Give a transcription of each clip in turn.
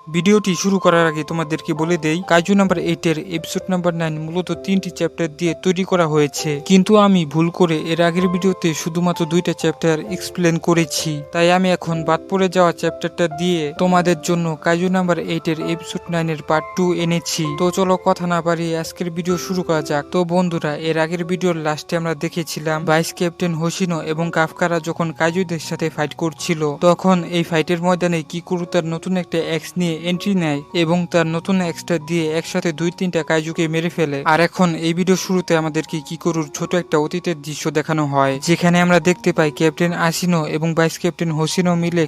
ভিডিওটি শুরু করার আগে তোমাদেরকে বলে দেই, কাইজু নাম্বার 8 এর এপিসোড নাম্বার 9 মূলত 3টি চ্যাপ্টার দিয়ে তৈরি করা হয়েছে, কিন্তু আমি ভুল করে এর আগের ভিডিওতে শুধুমাত্র 2টা চ্যাপ্টার এক্সপ্লেন করেছি। তাই আমি এখন বাদ পড়ে যাওয়া চ্যাপ্টারটা দিয়ে তোমাদের জন্য কাইজু নাম্বার 8 এর এপিসোড 9 এর পার্ট 2 এনেছি। তো চলো কথা না বাড়িয়ে আজকের ভিডিও শুরু করা যাক। তো বন্ধুরা, এর আগের ভিডিওর লাস্টে আমরা দেখেছিলাম ভাইস ক্যাপ্টেন হোশিনো এবং কাফকারা যখন কাইজুদের সাথে ফাইট করছিল, তখন এই ফাইটের ময়দানে কিকুরু তার নতুন একটা এক্স নিয়ে এন্ট্রি নেয় এবং তার নতুন এক্সটা দিয়ে একসাথে 2-3টা কাইজুকে মেরে ফেলে। আর এখন এই ভিডিও শুরুতে আমাদেরকে কিকুরুর ছোট একটা অতীতের দৃশ্য দেখানো হয়, যেখানে আমরা দেখতে পাই ক্যাপ্টেন আসিনো এবং ভাইস ক্যাপ্টেন হোশিনো মিলে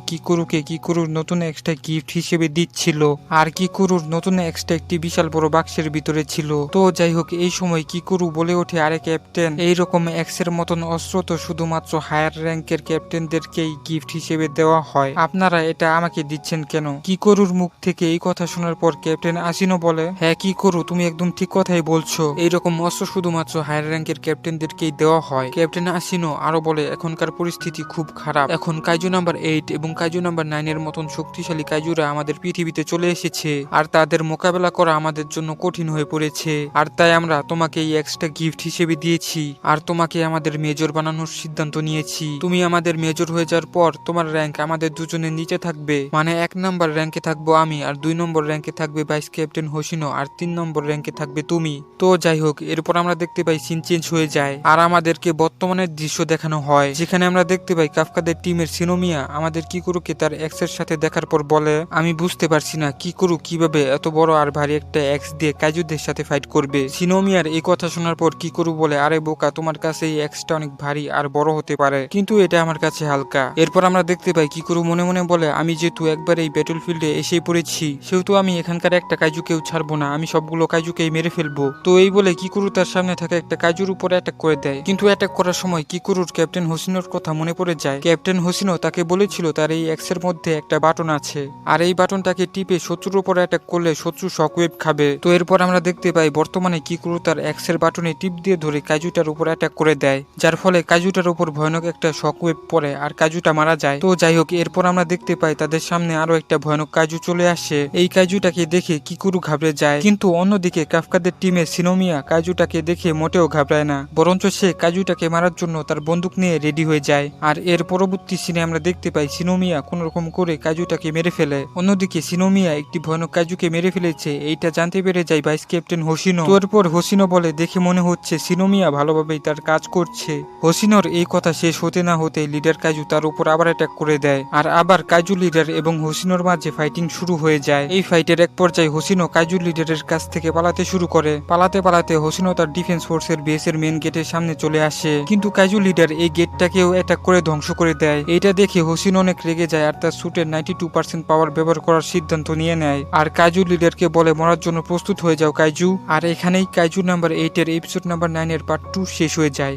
কিকুরুর নতুন এক্সটা গিফট হিসেবে দিচ্ছিল। আর কিকুরুর নতুন এক্সটা একটি বিশাল বড় বাক্সের ভিতরে ছিল। তো যাই হোক, এই সময় কিকুরু বলে ওঠে, আরে ক্যাপ্টেন, এইরকম এক্সের মতন অস্ত্র তো শুধুমাত্র হায়ার র্যাঙ্কের ক্যাপ্টেনদেরকেই গিফট হিসেবে দেওয়া হয়, আপনারা এটা আমাকে দিচ্ছেন কেন? কিকুরুর মুখ থেকে এই কথা শোনার পর ক্যাপ্টেন আসিনো বলে, হ্যাঁ কিকুরু, তুমি একদম ঠিক কথাই বলছো, এইরকম অস্ত্র শুধুমাত্র হায়ার র্যাঙ্কের ক্যাপ্টেনদেরকেই দেওয়া হয়। ক্যাপ্টেন আসিনো আরো বলে, এখনকার পরিস্থিতি খুব খারাপ, এখন কাইজু নাম্বার 8 এবং কাইজু নাম্বার 9 এর মতন শক্তিশালী কাইজুরা আমাদের পৃথিবীতে চলে এসেছে, আর তাদের মোকাবেলা করা আমাদের জন্য কঠিন হয়ে পড়েছে। আর তাই আমরা তোমাকে এই এক্সট্রা গিফট হিসেবে দিয়েছি, আর তোমাকে আমাদের মেজর বানানোর সিদ্ধান্ত নিয়েছি। তুমি আমাদের মেজর হয়ে যাওয়ার পর তোমার র্যাঙ্ক আমাদের দুজনের নিচে থাকবে, মানে 1 নাম্বার র্যাঙ্কে থাকবো আমি, আর 2 নম্বর র্যাঙ্কে থাকবে ভাইস ক্যাপ্টেন হোশিনো, আর 3 নম্বর র্যাঙ্কে থাকবে তুমি। তো যাই হোক, এরপর আমরা দেখতে পাই সিন চেঞ্জ হয়ে যায় আর আমাদেরকে বর্তমানের দৃশ্য দেখানো হয়, যেখানে আমরা দেখতে পাই কাফকাদের টিমের সিনোমিয়া আমাদের কিকুরুকে তার এক্সের সাথে দেখার পর বলে, আমি বুঝতে পারছি না কিকুরু কিভাবে এত বড় আর ভারী একটা এক্স দিয়ে কাইজুদের সাথে ফাইট করবে। সিনোমিয়ার এই কথা শোনার পর কিকুরু বলে, আরে বোকা, তোমার কাছে এই এক্সটা অনেক ভারী আর বড় হতে পারে, কিন্তু এটা আমার কাছে হালকা। এরপর আমরা দেখতে পাই কিকুরু মনে মনে বলে, আমি যেহেতু একবার এই ব্যাটল ফিল্ডে এসেই পড়েছি, সেহেতু আমি এখানকার একটা কাইজুকেও ছাড়বো না, আমি সবগুলো কাইজুকেই মেরে ফেলবো। তো এই বলে কিকুরু তার সামনে থাকা একটা কাইজুর উপরে অ্যাটাক করে দেয়, কিন্তু অ্যাটাক করার সময় কিকুরুর ক্যাপ্টেন হোসিনোর কথা মনে পড়ে যায়। ক্যাপ্টেন হোসিনো তাকে বলেছিল তার এই এক্সের মধ্যে একটা বাটন আছে, আর এই বাটনটাকে টিপে শত্রুর উপর অ্যাটাক করলে শত্রু শকওয়েভ খাবে। তো এরপর আমরা দেখতে পাই বর্তমানে কিকুরু তার এক্সের বাটনে টিপ দিয়ে ধরে কাইজুটার উপর অ্যাটাক করে দেয়, যার ফলে কাইজুটার উপর ভয়ানক একটা শকওয়েভ পড়ে আর কাইজুটা মারা যায়। তো যাই হোক, এরপর আমরা দেখতে পাই তাদের সামনে আরো একটা ভয়ানক কাইজু চলে আসে। এই কাইজুটাকে দেখে কিকুরু ঘাবড়ে যায়, কিন্তু অন্যদিকে কাফকাদের টিমে সিনোমিয়া কাইজুটাকে দেখে মোটেও ঘাবড়ায় না, বরঞ্চ সে কাইজুটাকে মারার জন্য তার বন্দুক নিয়ে রেডি হয়ে যায়। আর এর পরবর্তী সিনে আমরা দেখতে পাই সিনোমিয়া কোন রকম করে কাইজুটাকে মেরে ফেলে। অন্যদিকে সিনোমিয়া একটি ভয়ানক কাইজুকে মেরে ফেলেছে, এইটা জানতে পেরে যায় ভাইস ক্যাপ্টেন হোশিনো। তো এরপর হোশিনো বলে, দেখে মনে হচ্ছে সিনোমিয়া ভালোভাবেই তার কাজ করছে। হোশিনোর এই কথা শেষ হতে না হতে লিডার কাইজু তার উপর আবার অ্যাটাক করে দেয়, আর আবার কাইজু লিডার এবং হোশিনোর মাঝে ফাইটিং শুরু হয়ে যায়। এই ফাইটের এক পর্যায়ে হোশিনো কাইজু লিডারের কাছ থেকে পালাতে শুরু করে। পালাতে পালাতে হোশিনো তার ডিফেন্স ফোর্সের বেসের মেন গেটের সামনে চলে আসে, কিন্তু কাইজু লিডার এই গেটটাকেও অ্যাটাক করে ধ্বংস করে দেয়। এইটা দেখে হোশিনো অনেক রেগে যায় আর তার স্যুটের 92% পাওয়ার ব্যবহার করার সিদ্ধান্ত নিয়ে নেয়, আর কাইজু লিডারকে বলে, মরার জন্য প্রস্তুত হয়ে যাও কাইজু। আর এখানেই কাইজু নাম্বার 8 এর এপিসোড নাম্বার 9 এর পার্ট 2 শেষ হয়ে যায়।